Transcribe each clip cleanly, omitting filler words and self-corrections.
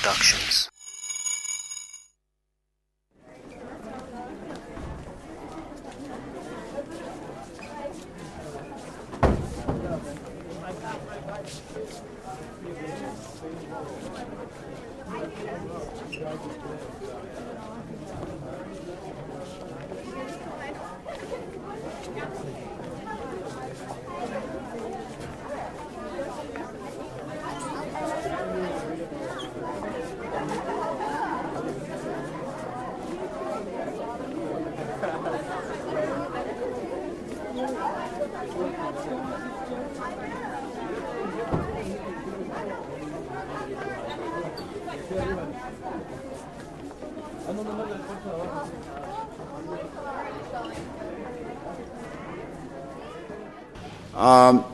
Productions.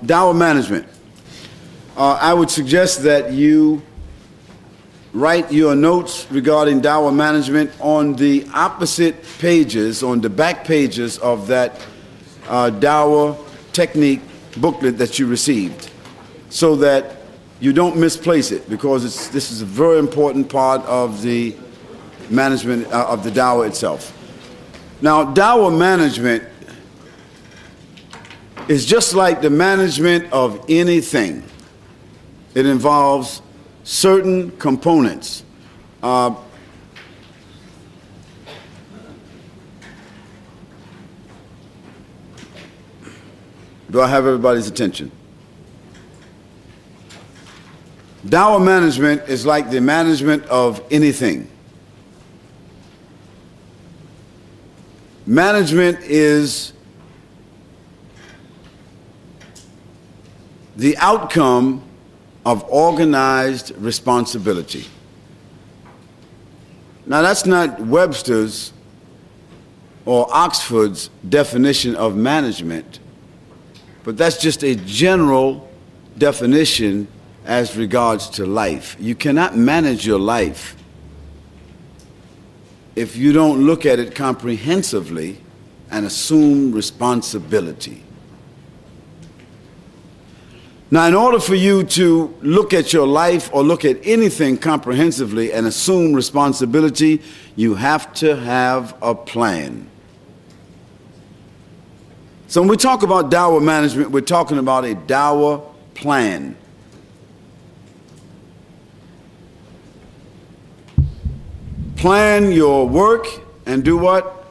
Dawah management. I would suggest that you write your notes regarding Dawah management on the opposite pages, on the back pages of that Dawah technique booklet that you received, so that you don't misplace it, because this is a very important part of the management of the Dawah itself. Now, Dawah management is just like the management of anything. It involves certain components. Do I have everybody's attention? Dawah management is like the management of anything. Management is the outcome of organized responsibility. Now, that's not Webster's or Oxford's definition of management, but that's just a general definition as regards to life. You cannot manage your life if you don't look at it comprehensively and assume responsibility. Now, in order for you to look at your life or look at anything comprehensively and assume responsibility, you have to have a plan. So when we talk about Dawah management, we're talking about a Dawah plan. Plan your work and do what?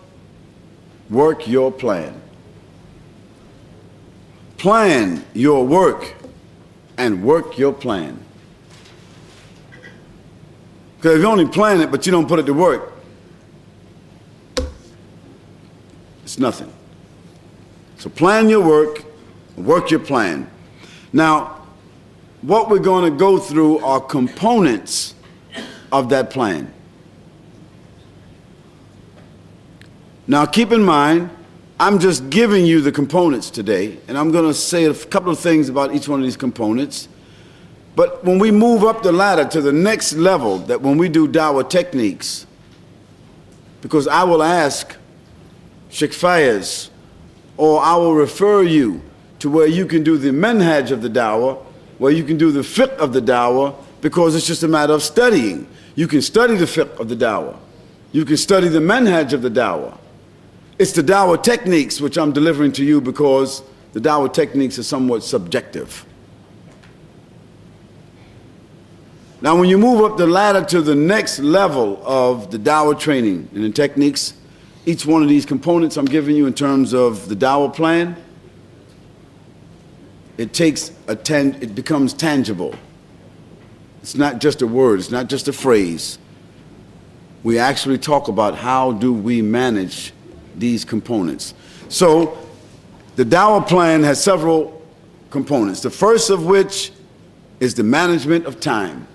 Work your plan. Plan your work and work your plan. Because if you only plan it but you don't put it to work, it's nothing. So plan your work, work your plan. Now, what we're going to go through are components of that plan. Now, keep in mind, I'm just giving you the components today, and I'm going to say a couple of things about each one of these components. But when we move up the ladder to the next level, that when we do Dawah techniques, because I will ask Sheikh Fayez, or I will refer you to where you can do the manhaj of the Dawah, where you can do the fiqh of the Dawah, because it's just a matter of studying. You can study the fiqh of the Dawah. You can study the manhaj of the Dawah. It's the Dawah techniques which I'm delivering to you, because the Dawah techniques are somewhat subjective. Now, when you move up the ladder to the next level of the Dawah training and the techniques, each one of these components I'm giving you in terms of the Dawah plan, it becomes tangible. It's not just a word, it's not just a phrase. We actually talk about how do we manage these components. So the Dawah plan has several components, the first of which is the management of time.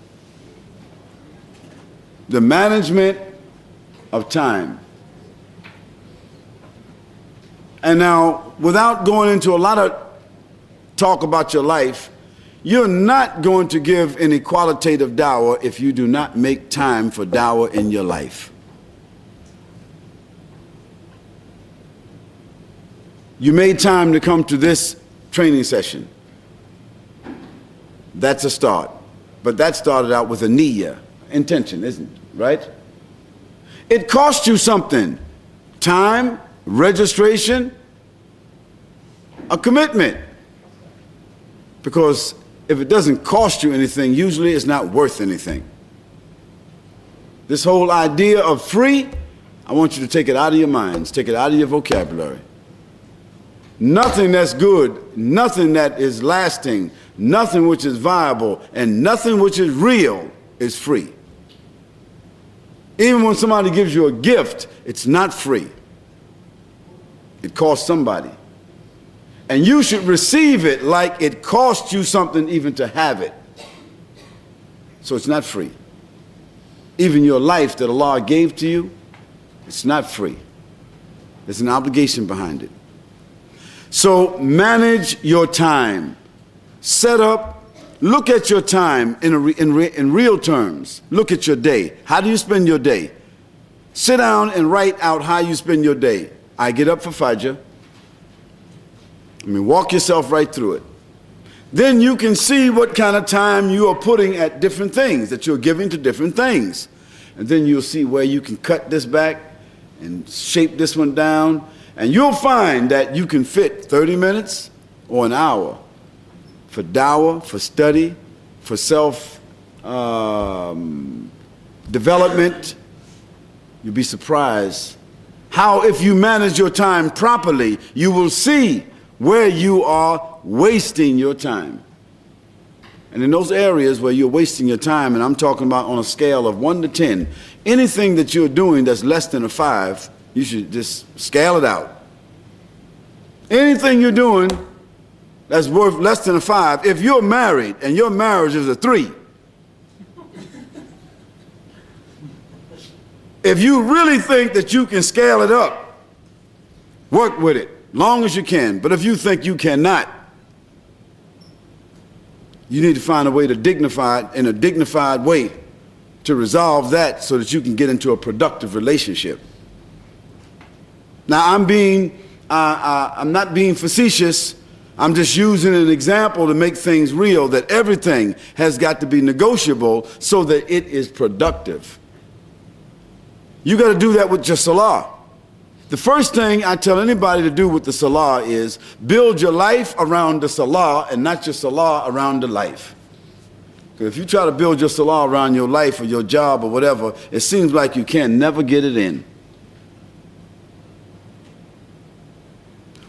The management of time. And now, without going into a lot of talk about your life, you're not going to give any qualitative Dawah if you do not make time for Dawah in your life. You made time to come to this training session. That's a start. But that started out with a niyyah, intention, isn't it? Right? It costs you something. Time, registration, a commitment. Because if it doesn't cost you anything, usually it's not worth anything. This whole idea of free, I want you to take it out of your minds, take it out of your vocabulary. Nothing that's good, nothing that is lasting, nothing which is viable, and nothing which is real is free. Even when somebody gives you a gift, it's not free. It costs somebody. And you should receive it like it cost you something even to have it. So it's not free. Even your life that Allah gave to you, it's not free. There's an obligation behind it. So manage your time. Set up, look at your time in real terms. Look at your day. How do you spend your day? Sit down and write out how you spend your day. I get up for Fajr. Walk yourself right through it. Then you can see what kind of time you are putting at different things, that you're giving to different things. And then you'll see where you can cut this back and shape this one down. And you'll find that you can fit 30 minutes or an hour for dawah, for study, for self-development. You'll be surprised how, if you manage your time properly, you will see where you are wasting your time. And in those areas where you're wasting your time, and I'm talking about on a scale of 1 to 10, anything that you're doing that's less than a 5, you should just scale it out. Anything you're doing that's worth less than a 5, if you're married and your marriage is a 3, if you really think that you can scale it up, work with it, long as you can. But if you think you cannot, you need to find a way to in a dignified way to resolve that so that you can get into a productive relationship. Now, I'm not being facetious. I'm just using an example to make things real, that everything has got to be negotiable so that it is productive. You got to do that with your salah. The first thing I tell anybody to do with the salah is build your life around the salah and not your salah around the life. Because if you try to build your salah around your life or your job or whatever, it seems like you can never get it in.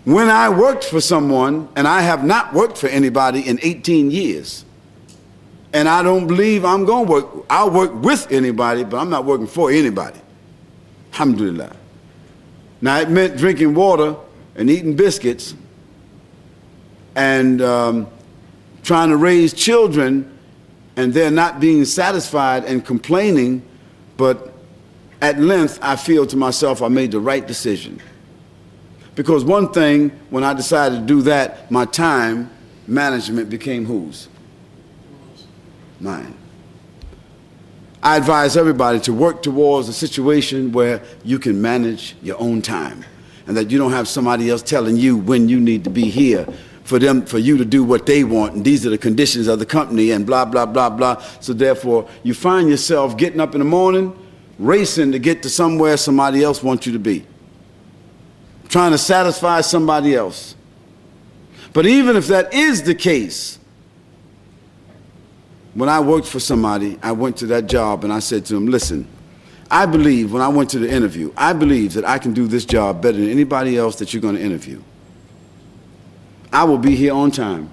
When I worked for someone, and I have not worked for anybody in 18 years, and I don't believe I'm going to work, I'll work with anybody, but I'm not working for anybody. Alhamdulillah. Now, it meant drinking water and eating biscuits and trying to raise children, and they're not being satisfied and complaining, but at length I feel to myself I made the right decision. Because one thing, when I decided to do that, my time management became whose? Mine. I advise everybody to work towards a situation where you can manage your own time and that you don't have somebody else telling you when you need to be here for you to do what they want, and these are the conditions of the company and blah, blah, blah, blah. So therefore, you find yourself getting up in the morning, racing to get to somewhere somebody else wants you to be, trying to satisfy somebody else. But even if that is the case, when I worked for somebody, I went to that job and I said to them, listen, I believe, when I went to the interview, I believe that I can do this job better than anybody else that you're going to interview. I will be here on time.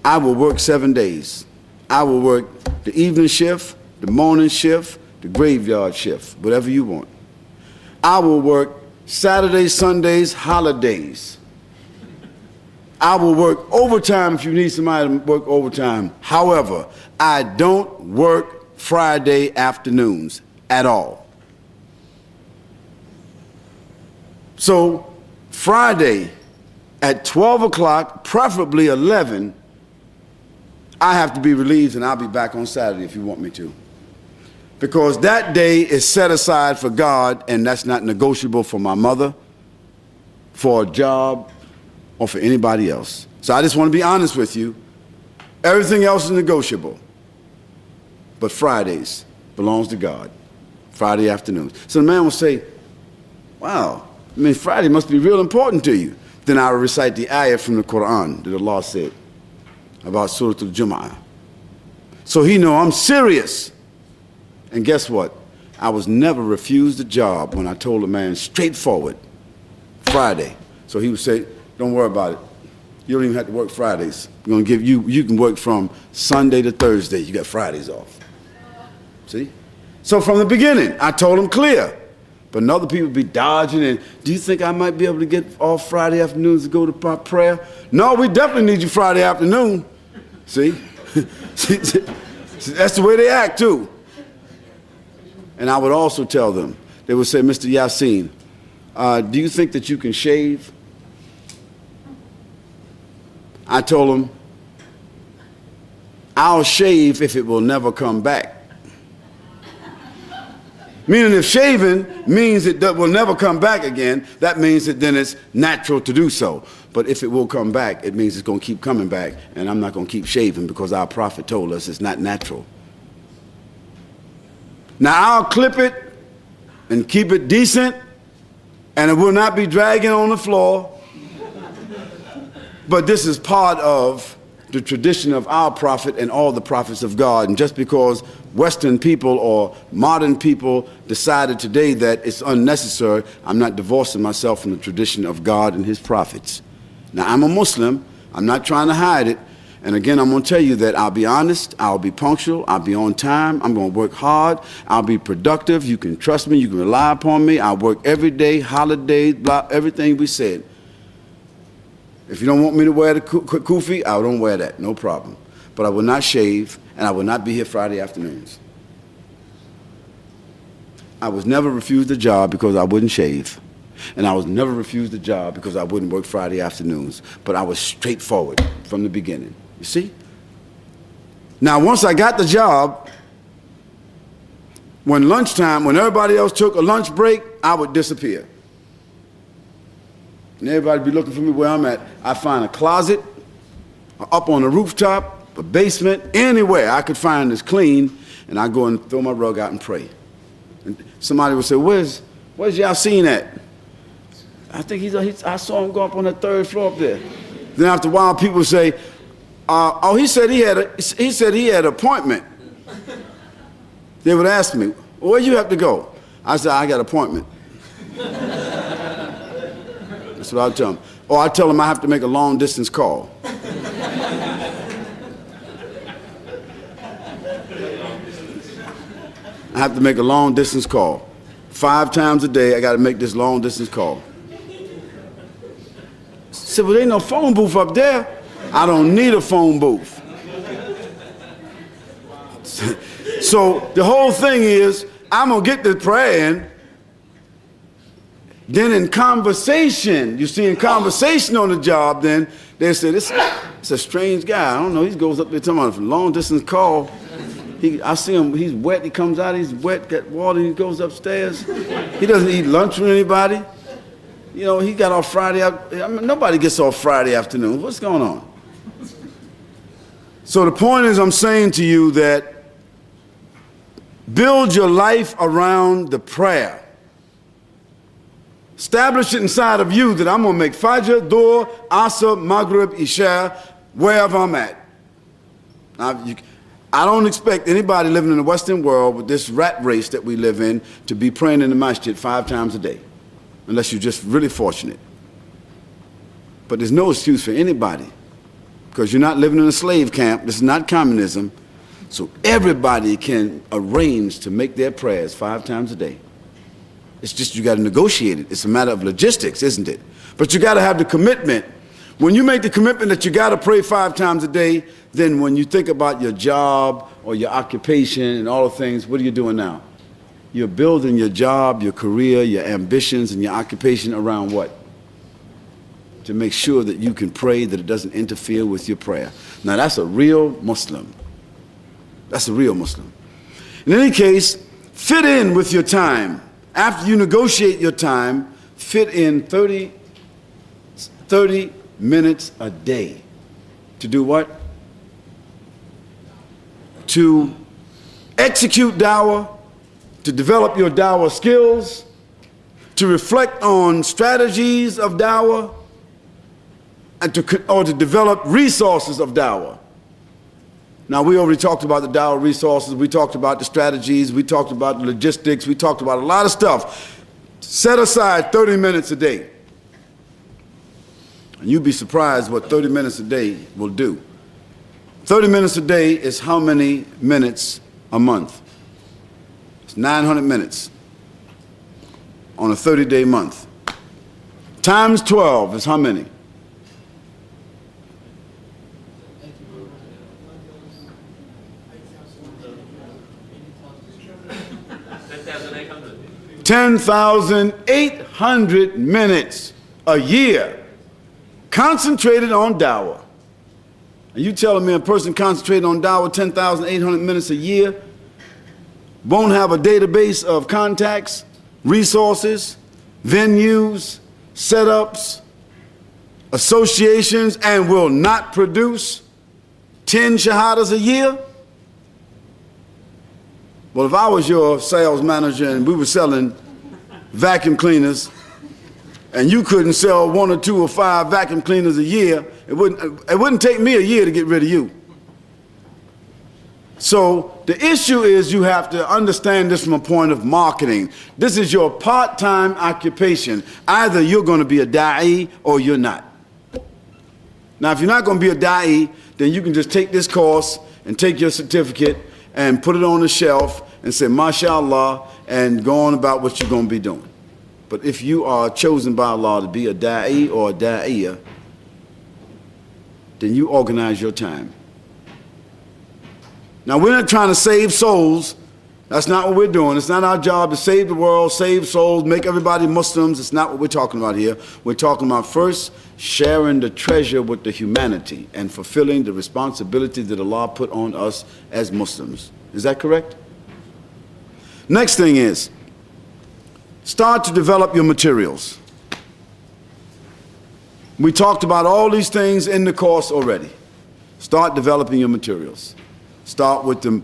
I will work 7 days. I will work the evening shift, the morning shift, the graveyard shift, whatever you want. I will work Saturdays, Sundays, holidays. I will work overtime if you need somebody to work overtime. However, I don't work Friday afternoons at all. So Friday at 12 o'clock, preferably 11, I have to be relieved, and I'll be back on Saturday if you want me to. Because that day is set aside for God, and that's not negotiable for my mother, for a job, or for anybody else. So I just want to be honest with you. Everything else is negotiable. But Fridays, belongs to God. Friday afternoons. So the man will say, wow, I mean, Friday must be real important to you. Then I will recite the ayah from the Quran that Allah said about Surah Al-Jum'ah. So he know I'm serious. And guess what? I was never refused a job when I told a man straightforward, Friday. So he would say, don't worry about it. You don't even have to work Fridays. We're going to give you, you can work from Sunday to Thursday. You got Fridays off. See? So from the beginning, I told him clear. But other people be dodging and, do you think I might be able to get off Friday afternoons to go to prayer? No, we definitely need you Friday afternoon. See? That's the way they act too. And I would also tell them, they would say, Mr. Yasin, do you think that you can shave? I told them, I'll shave if it will never come back. Meaning if shaving means it will never come back again, that means that then it's natural to do so. But if it will come back, it means it's going to keep coming back, and I'm not going to keep shaving because our prophet told us it's not natural. Now I'll clip it and keep it decent, and it will not be dragging on the floor. But this is part of the tradition of our prophet and all the prophets of God. And just because Western people or modern people decided today that it's unnecessary, I'm not divorcing myself from the tradition of God and his prophets. Now, I'm a Muslim. I'm not trying to hide it. And again, I'm going to tell you that I'll be honest, I'll be punctual, I'll be on time, I'm going to work hard, I'll be productive, you can trust me, you can rely upon me, I'll work every day, holidays, blah, everything we said. If you don't want me to wear the kufi, I don't wear that, no problem. But I will not shave, and I will not be here Friday afternoons. I was never refused a job because I wouldn't shave. And I was never refused a job because I wouldn't work Friday afternoons. But I was straightforward from the beginning. You see? Now, once I got the job, when lunchtime, when everybody else took a lunch break, I would disappear. And everybody would be looking for me where I'm at. I find a closet, up on the rooftop, a basement, anywhere I could find that's clean, and I go and throw my rug out and pray. And somebody would say, where's Yasin at? I think I saw him go up on the third floor up there. Then after a while, people say, oh, he said he had an appointment. They would ask me, where you have to go? I said, I got an appointment. That's what I'll tell them. Or I tell them I have to make a long distance call. I have to make a long distance call. 5 times a day, I got to make this long distance call. I said, well, there ain't no phone booth up there. I don't need a phone booth. So the whole thing is, I'm going to get this praying. Then in conversation, you see, in conversation on the job, then they say, it's a strange guy. I don't know. He goes up there talking about a long distance call. I see him, he's wet, he comes out, he's wet, got water, he goes upstairs. He doesn't eat lunch with anybody. You know, he got off Friday, I mean, nobody gets off Friday afternoon. What's going on? So the point is, I'm saying to you that build your life around the prayer. Establish it inside of you that I'm going to make Fajr, Dhuhr, Asr, Maghrib, Isha, wherever I'm at. Now, I don't expect anybody living in the Western world with this rat race that we live in to be praying in the masjid 5 times a day, unless you're just really fortunate. But there's no excuse for anybody, because you're not living in a slave camp. This is not communism. So everybody can arrange to make their prayers 5 times a day. It's just you got to negotiate it. It's a matter of logistics, isn't it? But you got to have the commitment. When you make the commitment that you got to pray 5 times a day, then when you think about your job or your occupation and all the things, what are you doing now? You're building your job, your career, your ambitions, and your occupation around what? To make sure that you can pray, that it doesn't interfere with your prayer. Now that's a real Muslim. That's a real Muslim. In any case, fit in with your time. After you negotiate your time, fit in 30 minutes a day. To do what? To execute Dawah, to develop your Dawah skills, to reflect on strategies of Dawah, and to develop resources of Dawah. Now, we already talked about the Dawah resources, we talked about the strategies, we talked about the logistics, we talked about a lot of stuff. Set aside 30 minutes a day. And you'd be surprised what 30 minutes a day will do. 30 minutes a day is how many minutes a month? It's 900 minutes on a 30-day month. Times 12 is how many? $10,800 minutes a year concentrated on Dawah. And you telling me a person concentrated on Dawah 10,800 minutes a year won't have a database of contacts, resources, venues, setups, associations, and will not produce 10 shahadas a year? Well, if I was your sales manager and we were selling vacuum cleaners and you couldn't sell 1 or 2 or 5 vacuum cleaners a year, it wouldn't take me a year to get rid of you. So the issue is you have to understand this from a point of marketing. This is your part-time occupation. Either you're going to be a da'i or you're not. Now, if you're not going to be a da'i, then you can just take this course and take your certificate and put it on the shelf and say, mashallah, and go on about what you're going to be doing. But if you are chosen by Allah to be a da'i or a da'iyah, then you organize your time. Now, we're not trying to save souls. That's not what we're doing. It's not our job to save the world, save souls, make everybody Muslims. It's not what we're talking about here. We're talking about first sharing the treasure with the humanity and fulfilling the responsibility that Allah put on us as Muslims. Is that correct? Next thing is, start to develop your materials. We talked about all these things in the course already. Start developing your materials. Start with the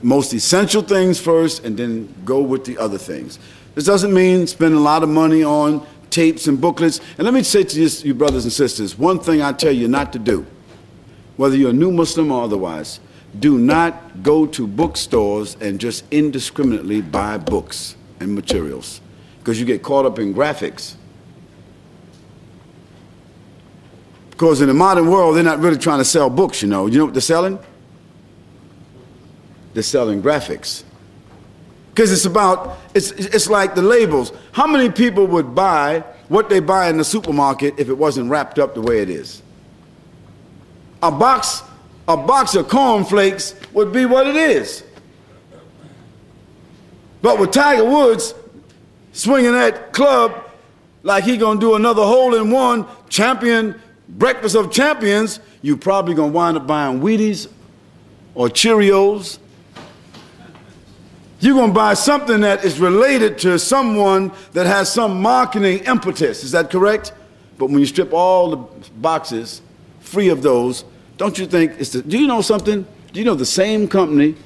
most essential things first and then go with the other things. This doesn't mean spending a lot of money on tapes and booklets. And let me say to you brothers and sisters, one thing I tell you not to do, whether you're a new Muslim or otherwise, do not go to bookstores and just indiscriminately buy books and materials, because you get caught up in graphics. Because in the modern world, they're not really trying to sell books, you know. You know what they're selling? They're selling graphics. Because it's like the labels. How many people would buy what they buy in the supermarket if it wasn't wrapped up the way it is? A box of cornflakes would be what it is. But with Tiger Woods swinging that club like he gonna do another hole-in-one champion, breakfast of champions, you probably gonna wind up buying Wheaties or Cheerios. You're going to buy something that is related to someone that has some marketing impetus. Is that correct? But when you strip all the boxes free of those, don't you think do you know something? Do you know the same company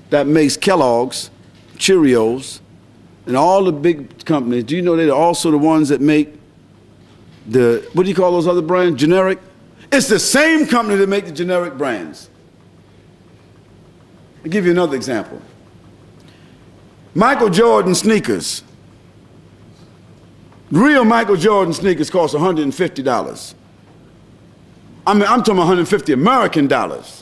that makes Kellogg's, Cheerios, and all the big companies, do you know they're also the ones that make what do you call those other brands? Generic? It's the same company that make the generic brands. I'll give you another example. Michael Jordan sneakers. Real Michael Jordan sneakers cost $150. I'm talking about $150 American dollars.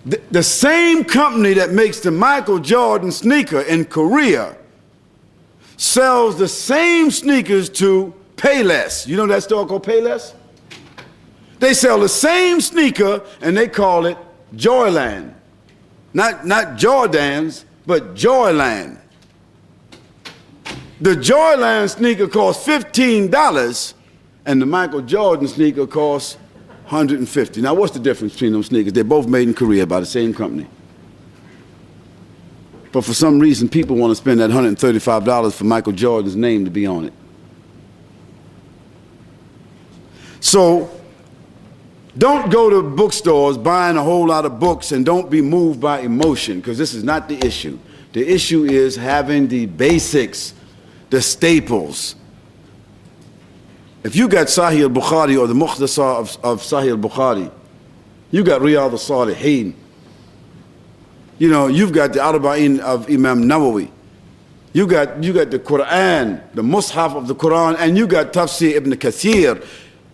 The same company that makes the Michael Jordan sneaker in Korea sells the same sneakers to Payless. You know that store called Payless? They sell the same sneaker and they call it Joyland. Not Jordans, but Joyland. The Joyland sneaker costs $15 and the Michael Jordan sneaker costs $150. Now what's the difference between those sneakers? They're both made in Korea by the same company. But for some reason, people want to spend that $135 for Michael Jordan's name to be on it. So Don't go to bookstores buying a whole lot of books and don't be moved by emotion, because this is not the issue. The issue is having the basics, the staples. If you got Sahih al-Bukhari or the Mukhtasar of Sahih al-Bukhari, you got Riyadh al-Salihin, you know, you've got the Arba'in of Imam Nawawi, you got the Quran, the Mus'haf of the Quran, and you got Tafsir Ibn Kathir,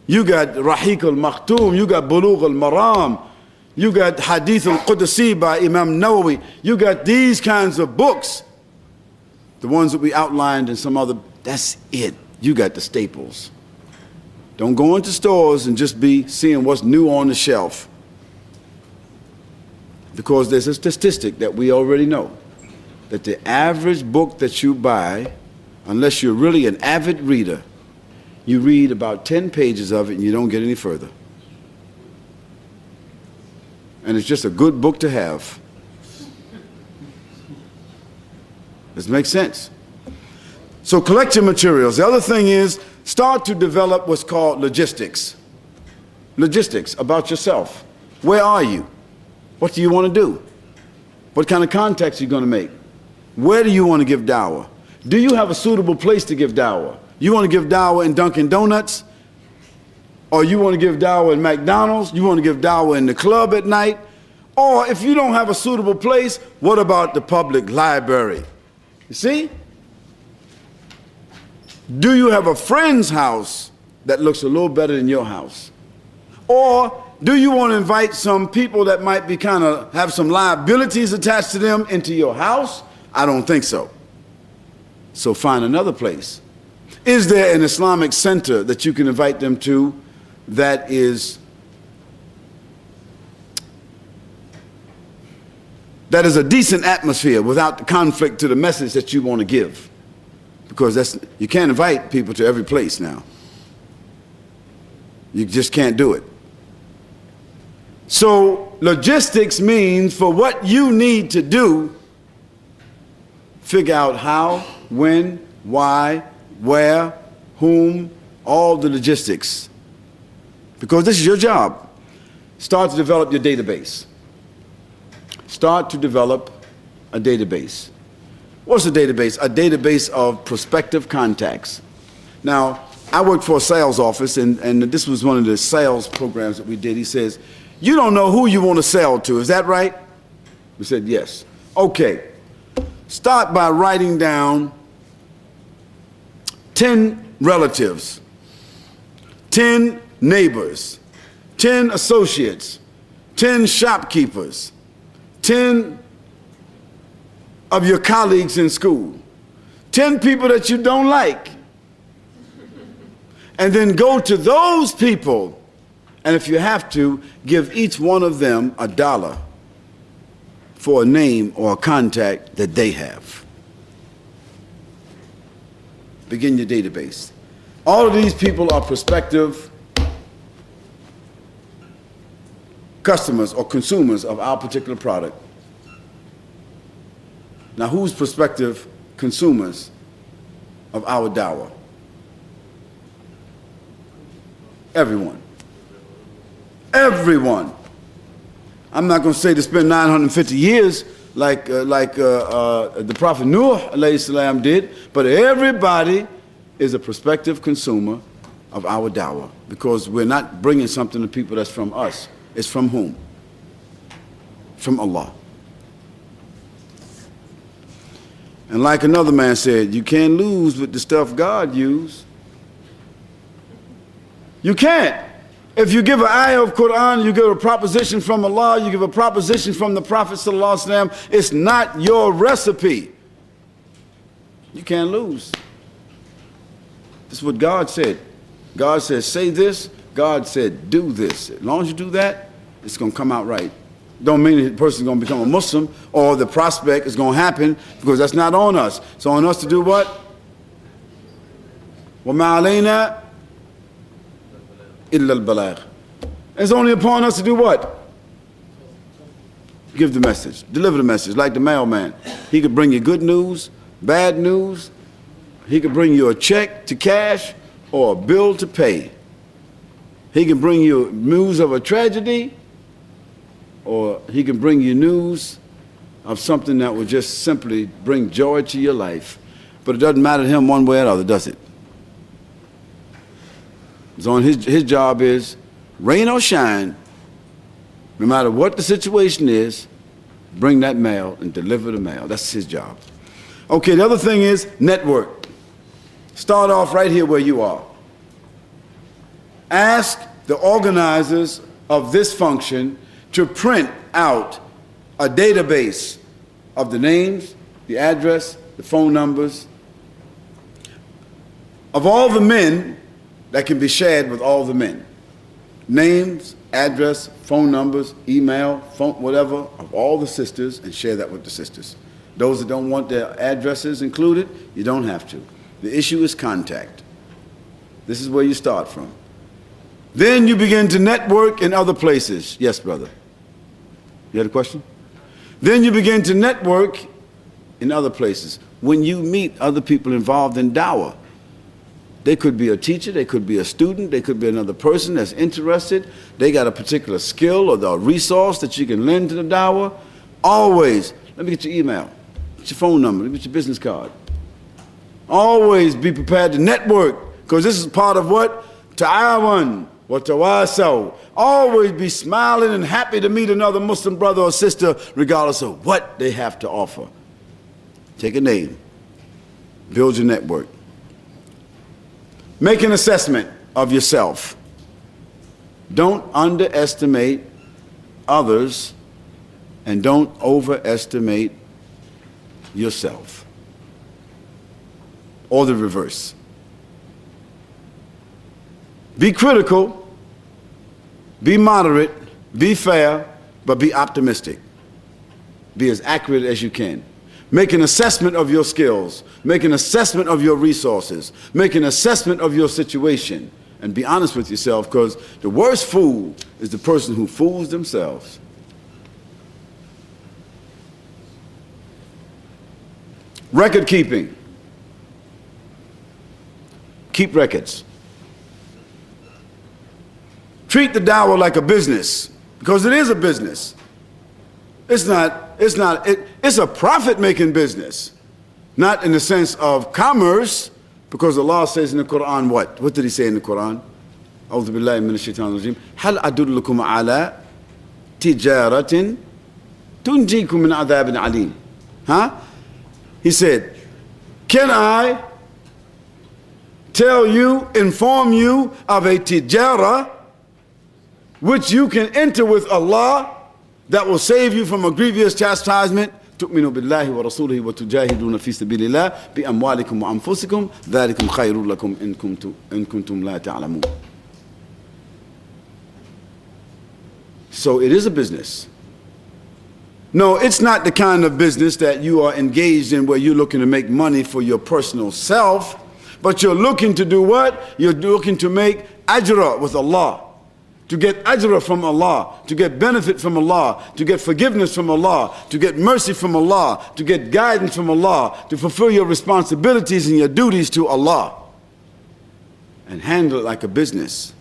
you got Rahiq al-Makhtum, you got Bulugh al-Maram, you got Hadith al-Qudsi by Imam Nawawi, you got these kinds of books, the ones that we outlined and some other, that's it. You got the staples. Don't go into stores and just be seeing what's new on the shelf. Because there's a statistic that we already know, that the average book that you buy, unless you're really an avid reader, you read about 10 pages of it and you don't get any further. And it's just a good book to have. Does it make sense? So collect your materials. The other thing is, start to develop what's called logistics. Logistics about yourself. Where are you? What do you want to do? What kind of contacts are you going to make? Where do you want to give dawah? Do you have a suitable place to give dawah? You want to give dawah in Dunkin' Donuts? Or you want to give dawah in McDonald's? You want to give dawah in the club at night? Or if you don't have a suitable place, what about the public library? You see? Do you have a friend's house that looks a little better than your house? Or do you want to invite some people that might be have some liabilities attached to them into your house? I don't think so. So find another place. Is there an Islamic center that you can invite them to that is a decent atmosphere without the conflict to the message that you want to give? Because you can't invite people to every place now. You just can't do it. So logistics means for what you need to do, figure out how, when, why, where, whom, all the logistics. Because this is your job. Start to develop your database. Start to develop a database. What's a database? A database of prospective contacts. Now, I worked for a sales office, and this was one of the sales programs that we did. He says, you don't know who you want to sell to, is that right? We said, yes. Okay. Start by writing down 10 relatives, 10 neighbors, 10 associates, 10 shopkeepers, 10 of your colleagues in school, 10 people that you don't like, and then go to those people, and if you have to, give each one of them $1 for a name or a contact that they have. Begin your database. All of these people are prospective customers or consumers of our particular product. Now, who's prospective consumers of our dawah? Everyone. Everyone. I'm not going to say to spend 950 years like the Prophet Nuh alayhi salam did, but everybody is a prospective consumer of our dawah, because we're not bringing something to people that's from us. It's from whom? From Allah. And like another man said, you can't lose with the stuff God used. You can't. If you give an ayah of Quran, you give a proposition from Allah, you give a proposition from the Prophet ﷺ, it's not your recipe. You can't lose. This is what God said. God said, say this. God said, do this. As long as you do that, it's going to come out right. Don't mean the person's going to become a Muslim or the prospect is going to happen, because that's not on us. It's on us to do what? وَمَا عَلَيْنَا إِلَّا الْبَلَاغِ. It's only upon us to do what? Give the message. Deliver the message, like the mailman. He could bring you good news, bad news. He could bring you a check to cash or a bill to pay. He can bring you news of a tragedy, or he can bring you news of something that will just simply bring joy to your life. But it doesn't matter to him one way or the other, does it? So his job is, rain or shine, no matter what the situation is, bring that mail and deliver the mail. That's his job. Okay, the other thing is network. Start off right here where you are. Ask the organizers of this function to print out a database of the names, the address, the phone numbers of all the men that can be shared with all the men. Names, address, phone numbers, email, phone, whatever, of all the sisters, and share that with the sisters. Those that don't want their addresses included, you don't have to. The issue is contact. This is where you start from. Then you begin to network in other places. Yes, brother. You had a question? Then you begin to network in other places. When you meet other people involved in Dawah, they could be a teacher, they could be a student, they could be another person that's interested. They got a particular skill or the resource that you can lend to the Dawah. Always, let me get your email, get your phone number, let me get your business card. Always be prepared to network, because this is part of what? Ta'awan wa tawasaw. Always be smiling and happy to meet another Muslim brother or sister, regardless of what they have to offer. Take a name, build your network. Make an assessment of yourself. Don't underestimate others, and don't overestimate yourself. Or the reverse. Be critical, be moderate, be fair, but be optimistic. Be as accurate as you can. Make an assessment of your skills. Make an assessment of your resources. Make an assessment of your situation. And be honest with yourself, because the worst fool is the person who fools themselves. Record keeping. Keep records. Treat the Dawah like a business, because it is a business. It's a profit-making business. Not in the sense of commerce, because Allah says in the Quran what? What did he say in the Quran? أعوذ بالله من الشيطان الرجيم هل أدلكم على تجارة تنجيكم من عذاب عليم. Huh? He said, can I tell you, inform you of a tijara which you can enter with Allah that will save you from a grievous chastisement? تؤمنوا بالله ورسوله وتجاهدون في سبيل الله بأموالكم وأنفسكم ذلكم خير لكم إن كنتم لا تعلمون. So it is a business. No, it's not the kind of business that you are engaged in where you're looking to make money for your personal self, but you're looking to do what? You're looking to make ajra with Allah. To get ajra from Allah, to get benefit from Allah, to get forgiveness from Allah, to get mercy from Allah, to get guidance from Allah, to fulfill your responsibilities and your duties to Allah. And handle it like a business.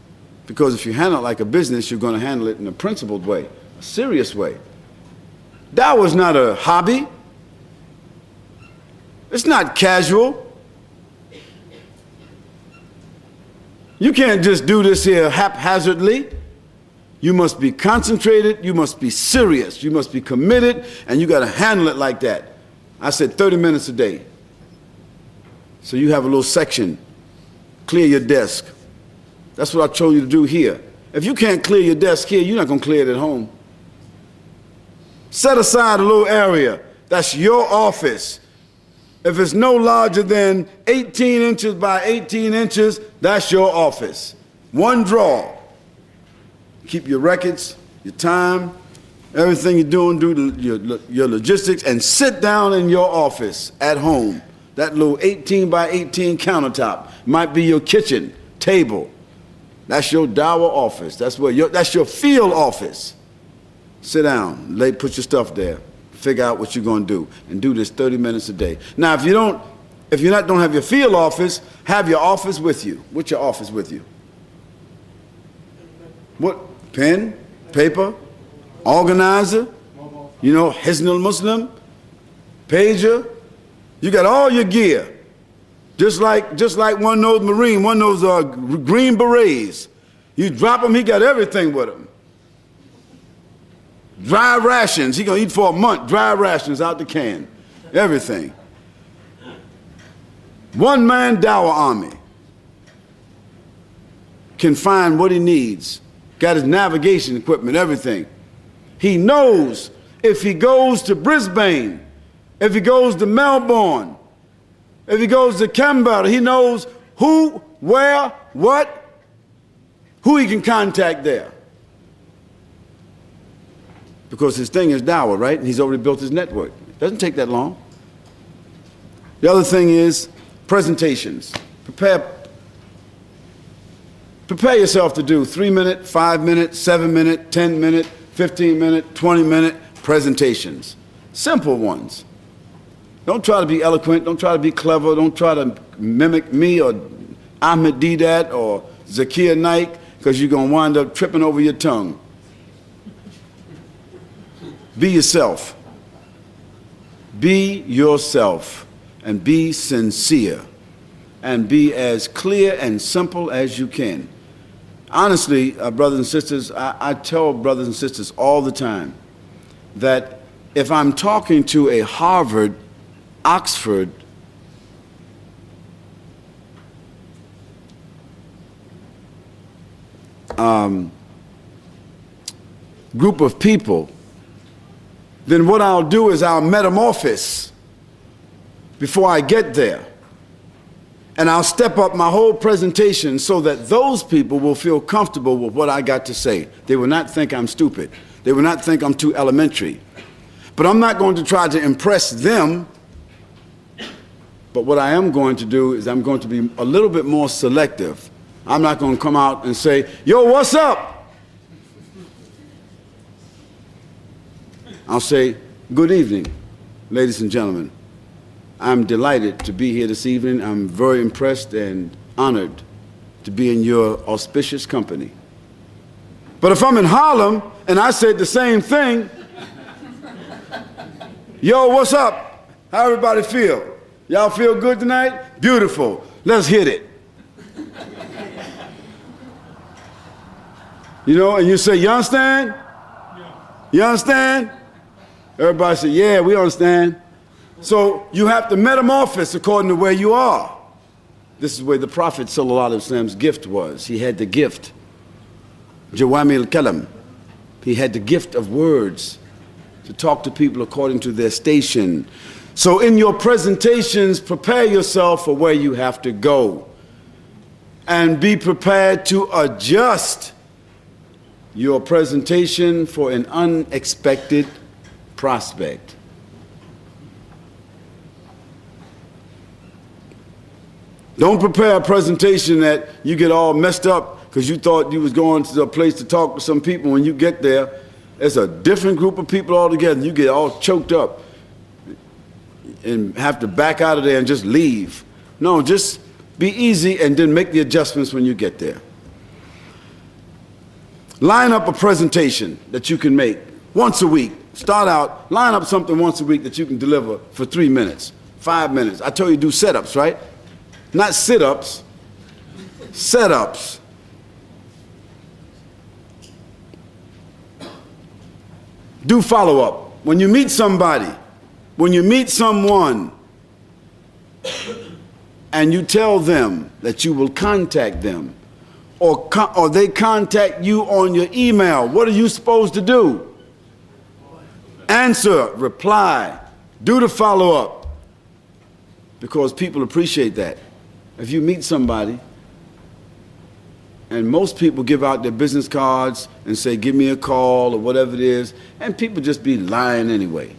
Because if you handle it like a business, you're going to handle it in a principled way, a serious way. Dawah is not a hobby. It's not casual. You can't just do this here haphazardly. You must be concentrated, you must be serious, you must be committed, and you got to handle it like that. I said 30 minutes a day. So you have a little section. Clear your desk. That's what I told you to do here. If you can't clear your desk here, you're not going to clear it at home. Set aside a little area. That's your office. If it's no larger than 18 inches by 18 inches, that's your office. One drawer. Keep your records, your time, everything you're doing, do your logistics, and sit down in your office at home. That little 18 by 18 countertop might be your kitchen table. That's your Dawah office. That's your field office. Sit down, put your stuff there. Figure out what you're going to do, and do this 30 minutes a day. Now, if you don't have your field office, have your office with you. What's your office with you? What? Pen, paper, organizer, you know, Hisnul Muslim, pager. You got all your gear. Just like one of those Marine, one of those Green Berets. You drop him, he got everything with him. Dry rations, he gonna eat for a month, dry rations out the can. Everything. One man Dawah army can find what he needs. Got his navigation equipment, everything. He knows if he goes to Brisbane, if he goes to Melbourne, if he goes to Canberra, he knows who, where, what, who he can contact there. Because his thing is Dawah, right? And he's already built his network. It doesn't take that long. The other thing is presentations. Prepare yourself to do 3-minute, 5-minute, 7-minute, 10-minute, 15-minute, 20-minute presentations. Simple ones. Don't try to be eloquent. Don't try to be clever. Don't try to mimic me or Ahmed Deedat or Zakir Naik, because you're going to wind up tripping over your tongue. Be yourself. Be yourself and be sincere and be as clear and simple as you can. Honestly, brothers and sisters, I tell brothers and sisters all the time that if I'm talking to a Harvard, Oxford, group of people, then what I'll do is I'll metamorphose before I get there. And I'll step up my whole presentation so that those people will feel comfortable with what I got to say. They will not think I'm stupid. They will not think I'm too elementary. But I'm not going to try to impress them. But what I am going to do is I'm going to be a little bit more selective. I'm not going to come out and say, yo, what's up? I'll say, good evening, ladies and gentlemen. I'm delighted to be here this evening. I'm very impressed and honored to be in your auspicious company. But if I'm in Harlem and I said the same thing, yo, what's up? How everybody feel? Y'all feel good tonight? Beautiful. Let's hit it. You know, and you say, you understand? You understand? Everybody say, yeah, we understand. So you have to metamorphose according to where you are. This is where the Prophet ﷺ's gift was. He had the gift. Jawami al-Kalam. He had the gift of words to talk to people according to their station. So in your presentations, prepare yourself for where you have to go. And be prepared to adjust your presentation for an unexpected prospect. Don't prepare a presentation that you get all messed up because you thought you was going to a place to talk to some people. When you get there, it's a different group of people altogether. You get all choked up and have to back out of there and just leave. No, just be easy and then make the adjustments when you get there. Line up a presentation that you can make once a week. Start out, line up something once a week that you can deliver for 3 minutes, 5 minutes. I told you do setups, right? Not sit-ups, setups. Do follow-up. When you meet somebody, when you meet someone, and you tell them that you will contact them, or they contact you on your email, what are you supposed to do? Answer, reply, do the follow-up, because people appreciate that. If you meet somebody, and most people give out their business cards and say, give me a call or whatever it is, and people just be lying anyway.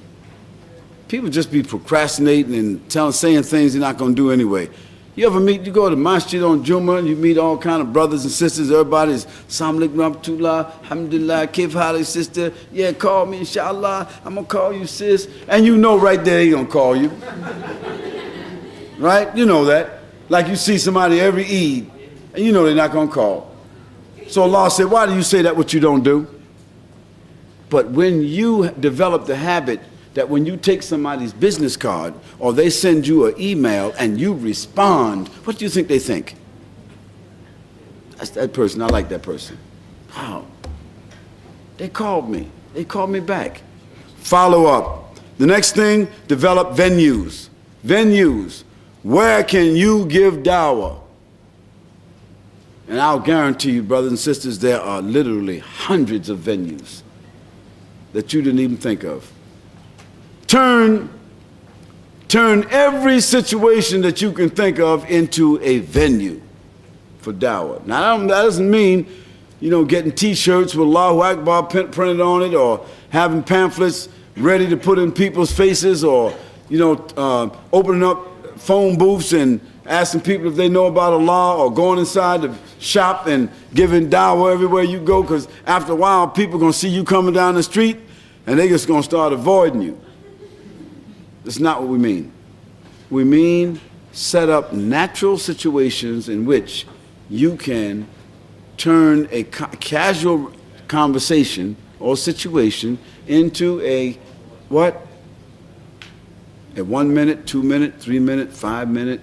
People just be procrastinating and saying things they're not going to do anyway. You ever meet, you go to masjid on Jummah, and you meet all kind of brothers and sisters, everybody's, Assalamu alaikum rahmatullah, alhamdulillah, kif hali sister, yeah, call me, inshallah, I'm going to call you sis, and you know right there he's going to call you. Right? You know that. Like you see somebody every Eid, and you know they're not going to call. So Allah said, why do you say that what you don't do? But when you develop the habit that when you take somebody's business card or they send you an email and you respond, what do you think they think? That's that person. I like that person. Wow. They called me. They called me back. Follow up. The next thing, develop venues. Venues. Where can you give dawah? And I'll guarantee you, brothers and sisters, there are literally hundreds of venues that you didn't even think of. Turn every situation that you can think of into a venue for dawah. Now, that doesn't mean, getting T-shirts with Allahu Akbar printed on it, or having pamphlets ready to put in people's faces, or, opening up phone booths and asking people if they know about Allah, or going inside the shop and giving dawah everywhere you go, because after a while, people are going to see you coming down the street, and they're just going to start avoiding you. That's not what we mean. We mean set up natural situations in which you can turn a casual conversation or situation into a what? A 1 minute, 2 minute, 3 minute, 5 minute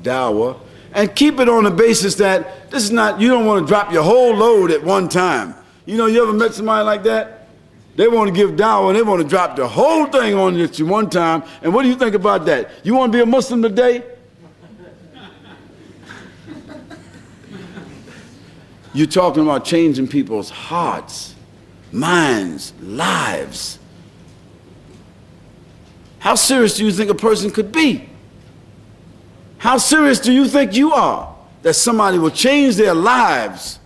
dawah, and keep it on the basis that this is not, you don't want to drop your whole load at one time. You ever met somebody like that? They want to give dawah and they want to drop the whole thing on you at one time. And what do you think about that? You want to be a Muslim today? You're talking about changing people's hearts, minds, lives. How serious do you think a person could be? How serious do you think you are that somebody will change their lives?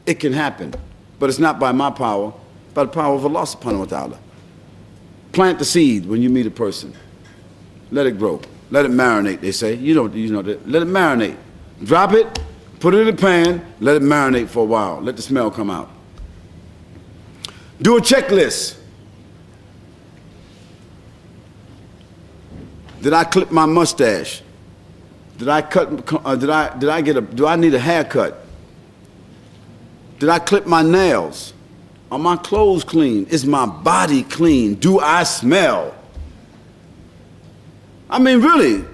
It can happen, but it's not by my power, by the power of Allah subhanahu wa ta'ala. Plant the seed when you meet a person. Let it grow. Let it marinate, they say. You know that. Let it marinate. Drop it, put it in a pan, let it marinate for a while. Let the smell come out. Do a checklist. Did I clip my mustache? Did I do I need a haircut? Did I clip my nails? Are my clothes clean? Is my body clean? Do I smell? I mean, really,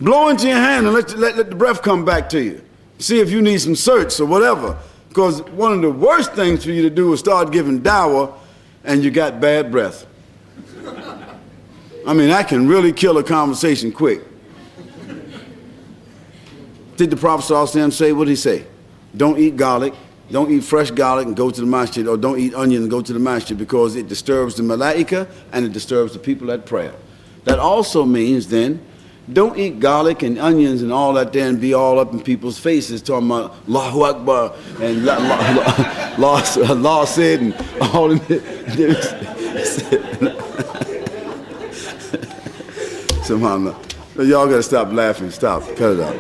blow into your hand and let the breath come back to you. See if you need some search or whatever. Because one of the worst things for you to do is start giving dawah and you got bad breath. I mean, that can really kill a conversation quick. Did the Prophet ﷺ say, what did he say? Don't eat garlic, don't eat fresh garlic and go to the masjid, or don't eat onion and go to the masjid, because it disturbs the malaika and it disturbs the people at prayer. That also means then, don't eat garlic and onions and all that there and be all up in people's faces talking about Allahu Akbar and Allah said and all of it. Subhanallah. Y'all gotta stop laughing. Stop. Cut it out.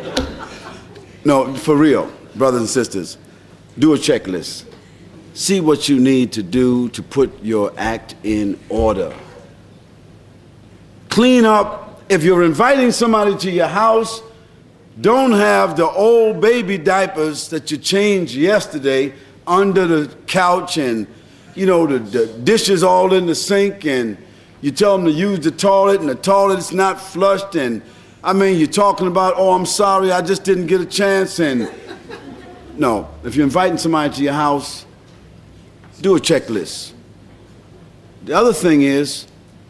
No, for real, brothers and sisters, do a checklist. See what you need to do to put your act in order. Clean up. If you're inviting somebody to your house, don't have the old baby diapers that you changed yesterday under the couch, and the dishes all in the sink, and you tell them to use the toilet and the toilet's not flushed, and I mean, you're talking about, oh, I'm sorry, I just didn't get a chance. And no, if you're inviting somebody to your house, do a checklist. The other thing is,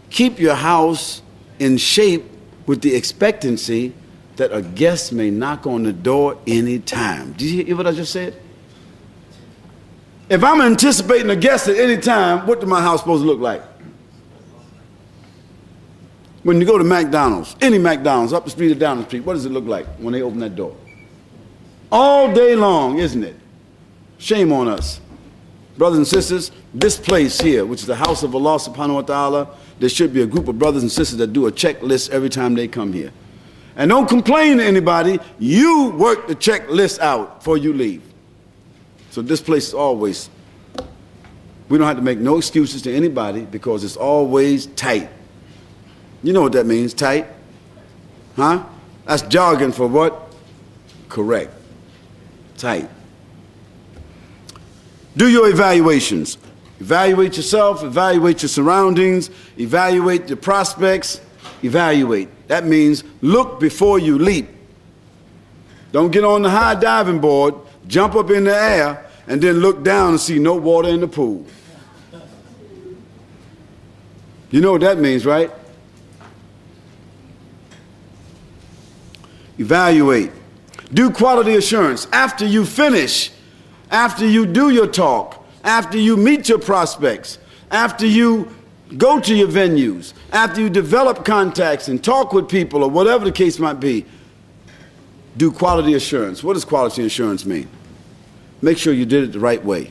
keep your house in shape with the expectancy that a guest may knock on the door any time. Did you hear what I just said? If I'm anticipating a guest at any time, what does my house supposed to look like? When you go to McDonald's, any McDonald's, up the street or down the street, what does it look like when they open that door? All day long, isn't it? Shame on us. Brothers and sisters, this place here, which is the house of Allah subhanahu wa ta'ala, there should be a group of brothers and sisters that do a checklist every time they come here. And don't complain to anybody. You work the checklist out before you leave. So this place is always, we don't have to make no excuses to anybody because it's always tight. You know what that means, tight? Huh? That's jargon for what? Correct. Tight. Do your evaluations. Evaluate yourself, evaluate your surroundings, evaluate your prospects, evaluate. That means look before you leap. Don't get on the high diving board, jump up in the air, and then look down and see no water in the pool. You know what that means, right? Evaluate. Do quality assurance. After you finish, after you do your talk, after you meet your prospects, after you go to your venues, after you develop contacts and talk with people or whatever the case might be, do quality assurance. What does quality assurance mean? Make sure you did it the right way.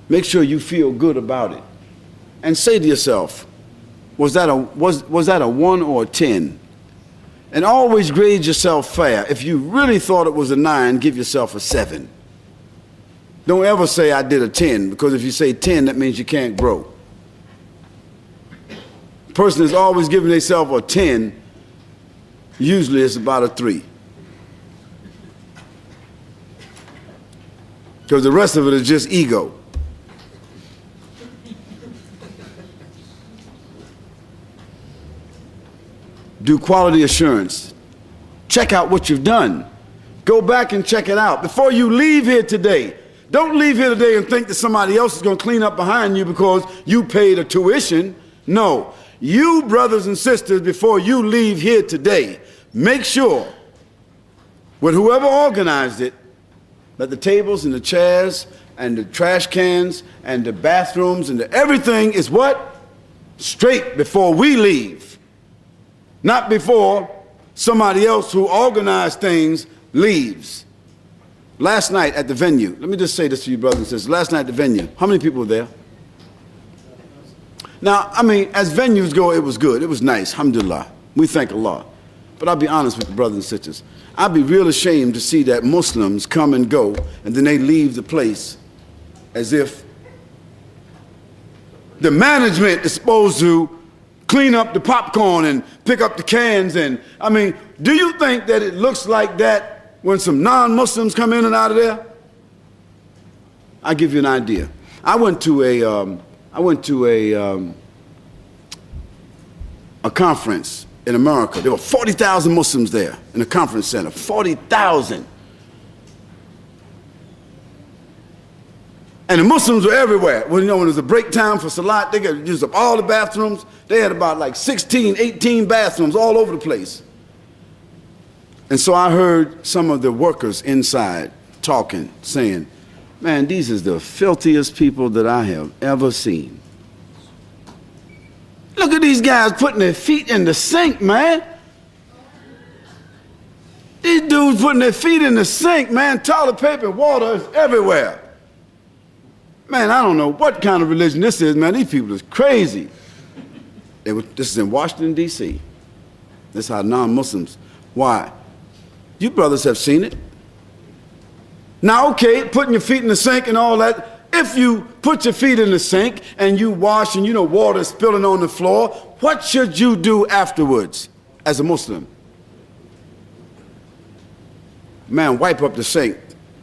Make sure you feel good about it. And say to yourself, was that a 1 or a 10? And always grade yourself fair. If you really thought it was a 9, give yourself a 7. Don't ever say I did a 10, because if you say 10, that means you can't grow. A person is always giving themselves a 10, usually it's about a 3. Because the rest of it is just ego. Do quality assurance. Check out what you've done. Go back and check it out. Before you leave here today, don't leave here today and think that somebody else is going to clean up behind you because you paid a tuition. No. You, brothers and sisters, before you leave here today, make sure with whoever organized it, that the tables and the chairs and the trash cans and the bathrooms and everything is what? Straight before we leave. Not before somebody else who organized things leaves. Last night at the venue, let me just say this to you, brothers and sisters. Last night at the venue, how many people were there? Now, I mean, as venues go, it was good. It was nice. Alhamdulillah. We thank Allah. But I'll be honest with the brothers and sisters. I'd be real ashamed to see that Muslims come and go, and then they leave the place as if the management is supposed to clean up the popcorn and pick up the cans. And I mean, do you think that it looks like that when some non-Muslims come in and out of there? I'll give you an idea. I went to a conference in America. There were 40,000 Muslims there in a conference center. 40,000. And the Muslims were everywhere. Well, you know, when it was a break time for Salat, they could use up all the bathrooms. They had about like 16, 18 bathrooms all over the place. And so I heard some of the workers inside talking, saying, man, these are the filthiest people that I have ever seen. Look at these guys putting their feet in the sink, man. These dudes putting their feet in the sink, man. Toilet paper and water is everywhere. Man, I don't know what kind of religion this is, man. These people is crazy. This is in Washington, D.C. This is how non-Muslims. Why? You brothers have seen it. Now, okay, putting your feet in the sink and all that. If you put your feet in the sink and you wash and you know water is spilling on the floor, what should you do afterwards as a Muslim? Man, wipe up the sink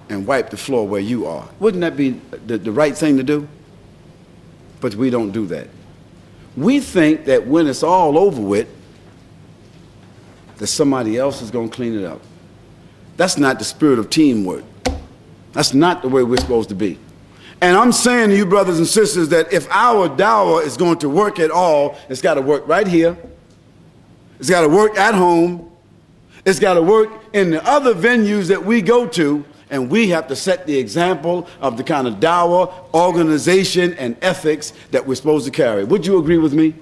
and wipe the floor where you are. Wouldn't that be the right thing to do? But we don't do that. We think that when it's all over with, that somebody else is going to clean it up. That's not the spirit of teamwork. That's not the way we're supposed to be. And I'm saying to you, brothers and sisters, that if our dawah is going to work at all, it's got to work right here. It's got to work at home. It's got to work in the other venues that we go to. And we have to set the example of the kind of dawah, organization, and ethics that we're supposed to carry. Would you agree with me?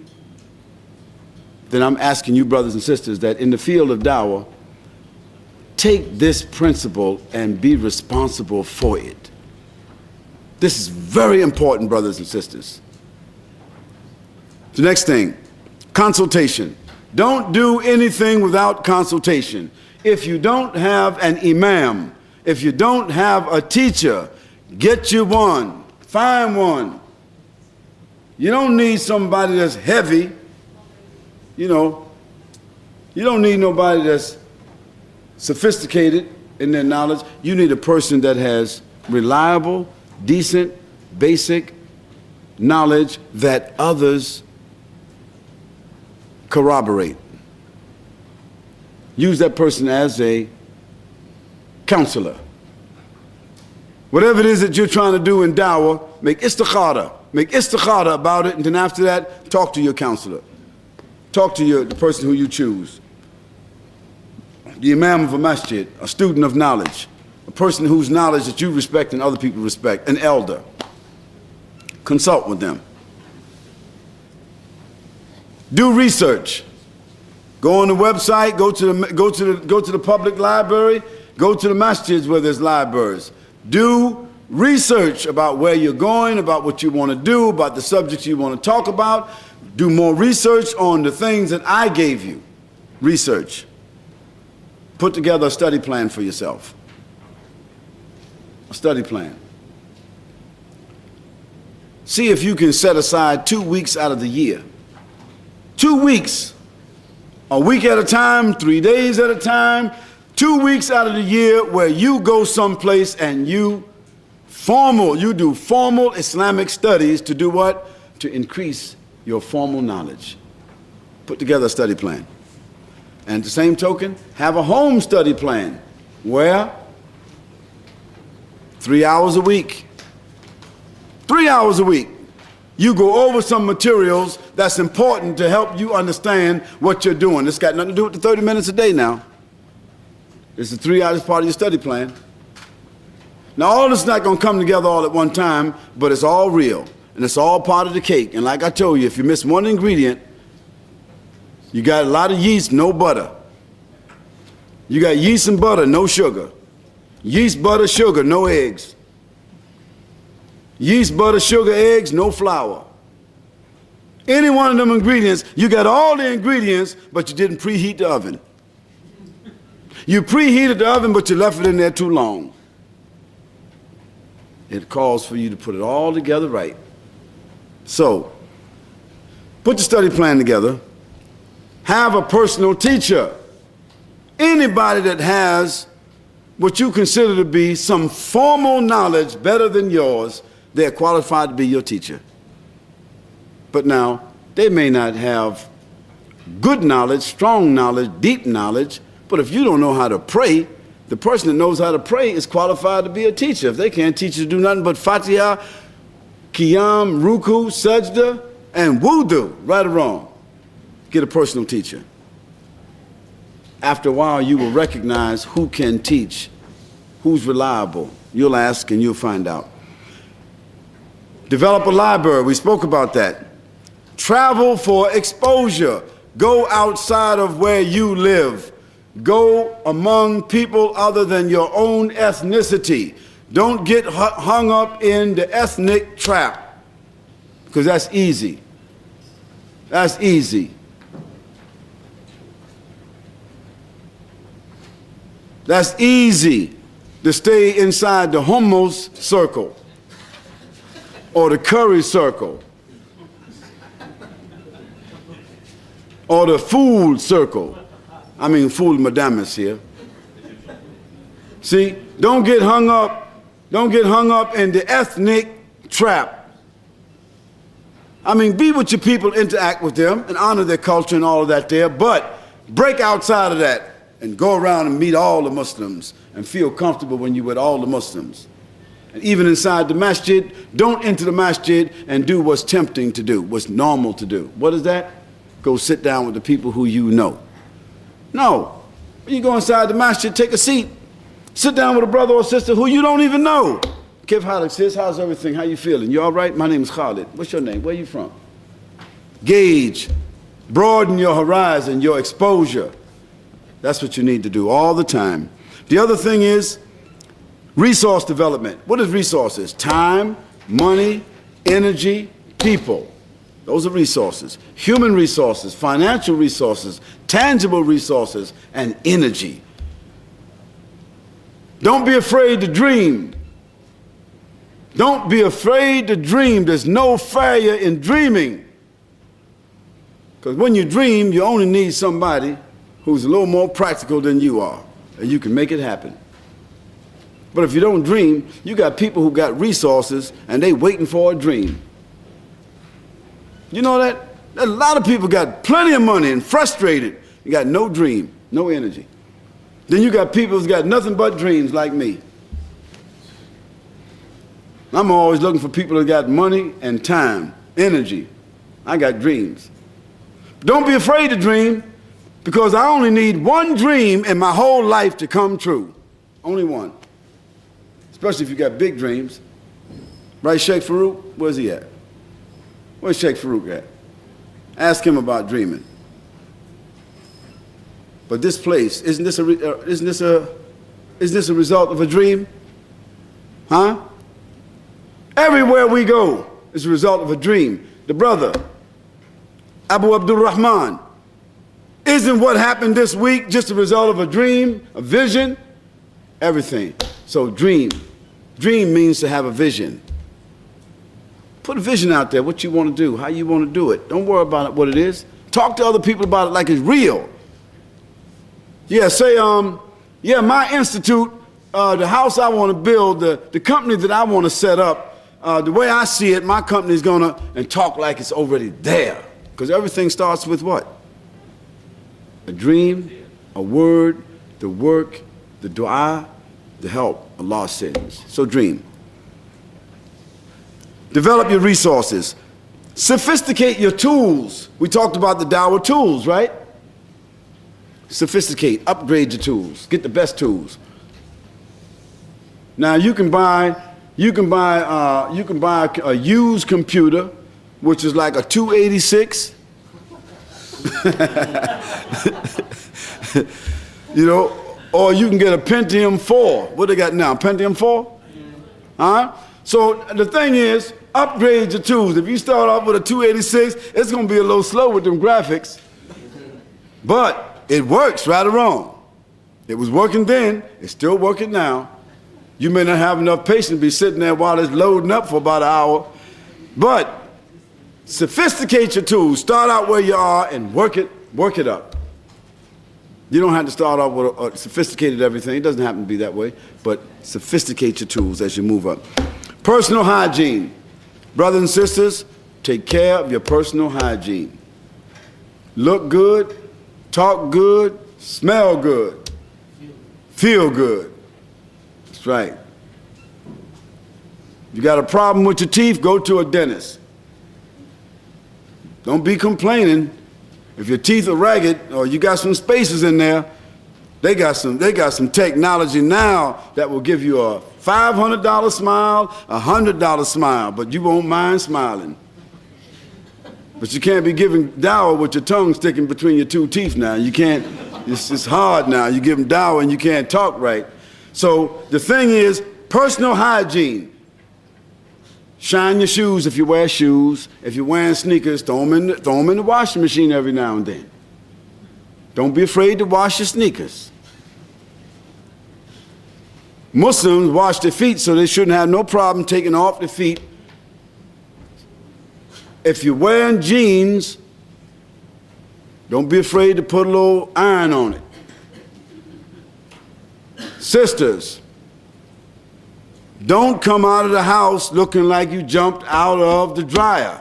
Then I'm asking you, brothers and sisters, that in the field of dawah, take this principle and be responsible for it. This is very important, brothers and sisters. The next thing, consultation. Don't do anything without consultation. If you don't have an imam, if you don't have a teacher, get you one. Find one. You don't need somebody that's heavy. You know, you don't need nobody that's sophisticated in their knowledge. You need a person that has reliable, decent, basic knowledge that others corroborate. Use that person as a counselor. Whatever it is that you're trying to do in Dawah, make istikhara. Make istikhara about it, and then after that, talk to your counselor. Talk to the person who you choose. The imam of a masjid, a student of knowledge, a person whose knowledge that you respect and other people respect, an elder. Consult with them. Do research. Go on the website, go to the public library, go to the masjids where there's libraries. Do research about where you're going, about what you want to do, about the subjects you want to talk about. Do more research on the things that I gave you. Research. Put together a study plan for yourself. A study plan. See if you can set aside 2 weeks out of the year. 2 weeks. A week at a time, 3 days at a time. 2 weeks out of the year where you go someplace and you do formal Islamic studies to do what? To increase your formal knowledge. Put together a study plan. And at the same token, have a home study plan where 3 hours a week. 3 hours a week. You go over some materials that's important to help you understand what you're doing. It's got nothing to do with the 30 minutes a day now. It's the 3 hours part of your study plan. Now, all this is not going to come together all at one time, but it's all real, and it's all part of the cake. And like I told you, if you miss one ingredient, you got a lot of yeast, no butter. You got yeast and butter, no sugar. Yeast, butter, sugar, no eggs. Yeast, butter, sugar, eggs, no flour. Any one of them ingredients, you got all the ingredients, but you didn't preheat the oven. You preheated the oven, but you left it in there too long. It calls for you to put it all together right. So, put your study plan together. Have a personal teacher. Anybody that has what you consider to be some formal knowledge better than yours, they're qualified to be your teacher. But now, they may not have good knowledge, strong knowledge, deep knowledge, but if you don't know how to pray, the person that knows how to pray is qualified to be a teacher. If they can't teach you to do nothing but Fatiha, Qiyam, Ruku, Sajda, and Wudu, right or wrong, get a personal teacher. After a while, you will recognize who can teach, who's reliable. You'll ask and you'll find out. Develop a library. We spoke about that. Travel for exposure. Go outside of where you live. Go among people other than your own ethnicity. Don't get hung up in the ethnic trap, because that's easy. That's easy. That's easy to stay inside the hummus circle or the curry circle or the food circle. I mean, fool madamas here. See, don't get hung up in the ethnic trap. I mean, be with your people, interact with them, and honor their culture and all of that there, but break outside of that and go around and meet all the Muslims and feel comfortable when you're with all the Muslims. And even inside the masjid, don't enter the masjid and do what's tempting to do, what's normal to do. What is that? Go sit down with the people who you know. No. When you go inside the masjid, take a seat. Sit down with a brother or sister who you don't even know. Kif Khalid, sis, how's everything? How you feeling? You all right? My name is Khalid. What's your name? Where you from? Gauge. Broaden your horizon, your exposure. That's what you need to do all the time. The other thing is resource development. What is resources? Time, money, energy, people. Those are resources. Human resources, financial resources, tangible resources, and energy. Don't be afraid to dream. Don't be afraid to dream. There's no failure in dreaming. Because when you dream, you only need somebody who's a little more practical than you are, and you can make it happen. But if you don't dream, you got people who got resources and they waiting for a dream. You know that? A lot of people got plenty of money and frustrated. You got no dream, no energy. Then you got people who's got nothing but dreams like me. I'm always looking for people who got money and time, energy. I got dreams. Don't be afraid to dream, because I only need one dream in my whole life to come true. Only one. Especially if you got big dreams. Right, Sheikh Farouk? Where's he at? Where's Sheikh Farouk at? Ask him about dreaming. But this place, isn't this a result of a dream? Huh? Everywhere we go is a result of a dream. The brother, Abu Abdul Rahman, isn't what happened this week just a result of a dream, a vision? Everything. So dream. Dream means to have a vision. Put a vision out there, what you want to do, how you want to do it. Don't worry about it, what it is. Talk to other people about it like it's real. Yeah, say, yeah, my institute, the house I want to build, the company that I want to set up, the way I see it, my company's gonna, and talk like it's already there. Because everything starts with what? A dream, a word, the work, the dua, the help Allah sends. So dream. Develop your resources. Sophisticate your tools. We talked about the Dawah tools, right? Sophisticate, upgrade your tools, get the best tools. Now you can buy a used computer, which is like a 286. You know, or you can get a Pentium 4. What they got now? Pentium 4? Huh? So the thing is, upgrade your tools. If you start off with a 286, it's going to be a little slow with them graphics. But it works, right or wrong. It was working then, it's still working now. You may not have enough patience to be sitting there while it's loading up for about an hour. But sophisticate your tools. Start out where you are and work it up. You don't have to start off with a sophisticated everything. It doesn't happen to be that way. But sophisticate your tools as you move up. Personal hygiene. Brothers and sisters, take care of your personal hygiene. Look good, talk good, smell good, feel good. That's right. You got a problem with your teeth, go to a dentist. Don't be complaining. If your teeth are ragged or you got some spaces in there, they got some technology now that will give you a $500 smile, a $100 smile, but you won't mind smiling. But you can't be giving Dawah with your tongue sticking between your two teeth now. You can't, it's hard now. You give them Dawah and you can't talk right. So the thing is, personal hygiene. Shine your shoes if you wear shoes. If you're wearing sneakers, throw them in the washing machine every now and then. Don't be afraid to wash your sneakers. Muslims wash their feet, so they shouldn't have no problem taking off their feet. If you're wearing jeans, don't be afraid to put a little iron on it. Sisters, don't come out of the house looking like you jumped out of the dryer.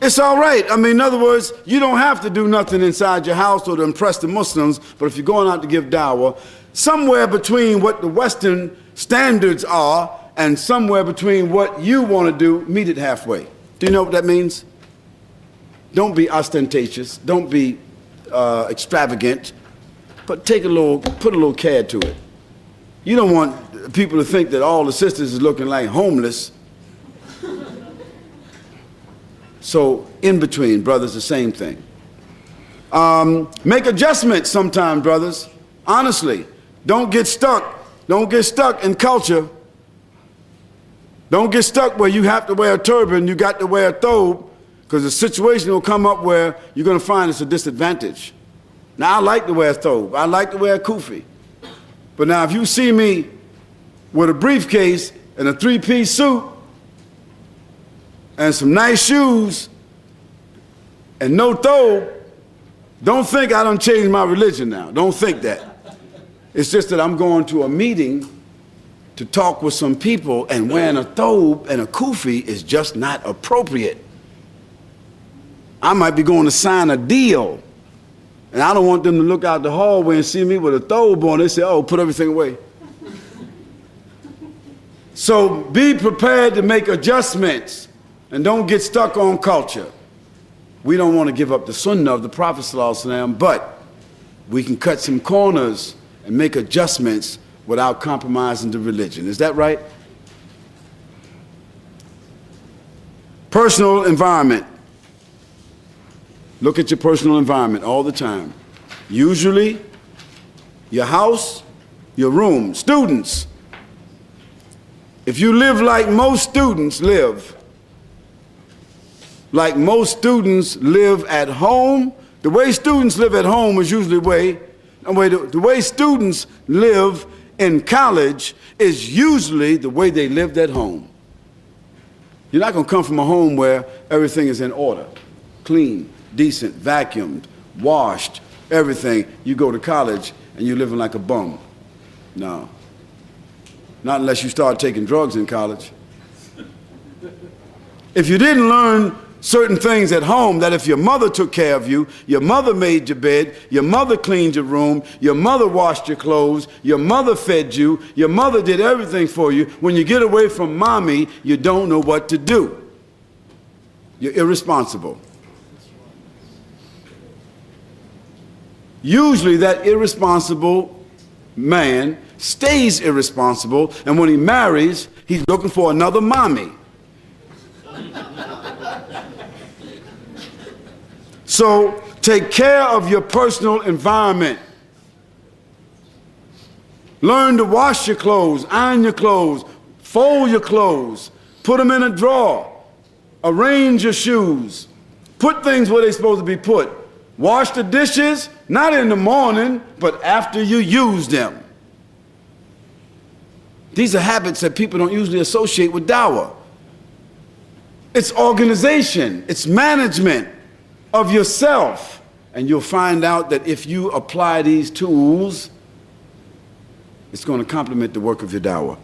It's all right. I mean, in other words, you don't have to do nothing inside your house or to impress the Muslims, but if you're going out to give Dawah, somewhere between what the Western standards are and somewhere between what you want to do, meet it halfway. Do you know what that means? Don't be ostentatious. Don't be extravagant, but put a little care to it. You don't want people to think that all the sisters is looking like homeless. So in between, brothers, the same thing. Make adjustments sometimes, brothers. Honestly, don't get stuck. Don't get stuck in culture. Don't get stuck where you have to wear a turban, you got to wear a thobe, because the situation will come up where you're going to find it's a disadvantage. Now, I like to wear a thobe. I like to wear a kufi. But now, if you see me with a briefcase and a three-piece suit and some nice shoes and no thobe, don't think I done changed my religion now. Don't think that. It's just that I'm going to a meeting to talk with some people, and wearing a thobe and a kufi is just not appropriate. I might be going to sign a deal, and I don't want them to look out the hallway and see me with a thobe on. They say, oh, put everything away. So be prepared to make adjustments and don't get stuck on culture. We don't want to give up the sunnah of the Prophet ﷺ, but we can cut some corners and make adjustments without compromising the religion. Is that right? Personal environment. Look at your personal environment all the time. Usually, your house, your room. Students, if you live like most students live at home, the way students live at home is usually the way students live in college is usually the way they lived at home. You're not going to come from a home where everything is in order, clean, decent, vacuumed, washed, everything. You go to college and you're living like a bum. No. Not unless you start taking drugs in college. If you didn't learn certain things at home, that if your mother took care of you, your mother made your bed, your mother cleaned your room, your mother washed your clothes, your mother fed you, your mother did everything for you, when you get away from mommy, you don't know what to do. You're irresponsible. Usually that irresponsible man stays irresponsible, and when he marries, he's looking for another mommy. So take care of your personal environment. Learn to wash your clothes, iron your clothes, fold your clothes, put them in a drawer, arrange your shoes, put things where they're supposed to be put. Wash the dishes, not in the morning, but after you use them. These are habits that people don't usually associate with Dawah. It's organization, it's management of yourself. And you'll find out that if you apply these tools, it's going to complement the work of your Dawah.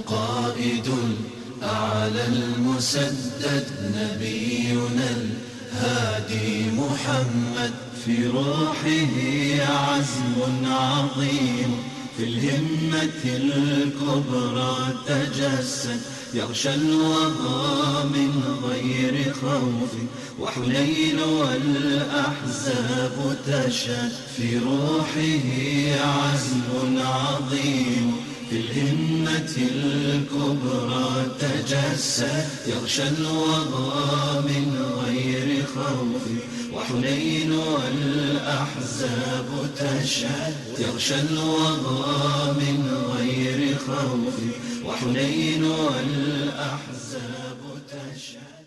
القائد الأعلى المسدد نبينا الهادي محمد، في روحه عزم عظيم، في الهمة الكبرى تجسد، يغشى الوغى من غير خوف، وحنين والأحزاب تشهد، في روحه عزم عظيم، في الهمة الكبرى تجسد، يغشى الوغى من غير خوف، وحنين والأحزاب تشهد، يغشى الوغى من غير خوف، وحنين والأحزاب تشهد.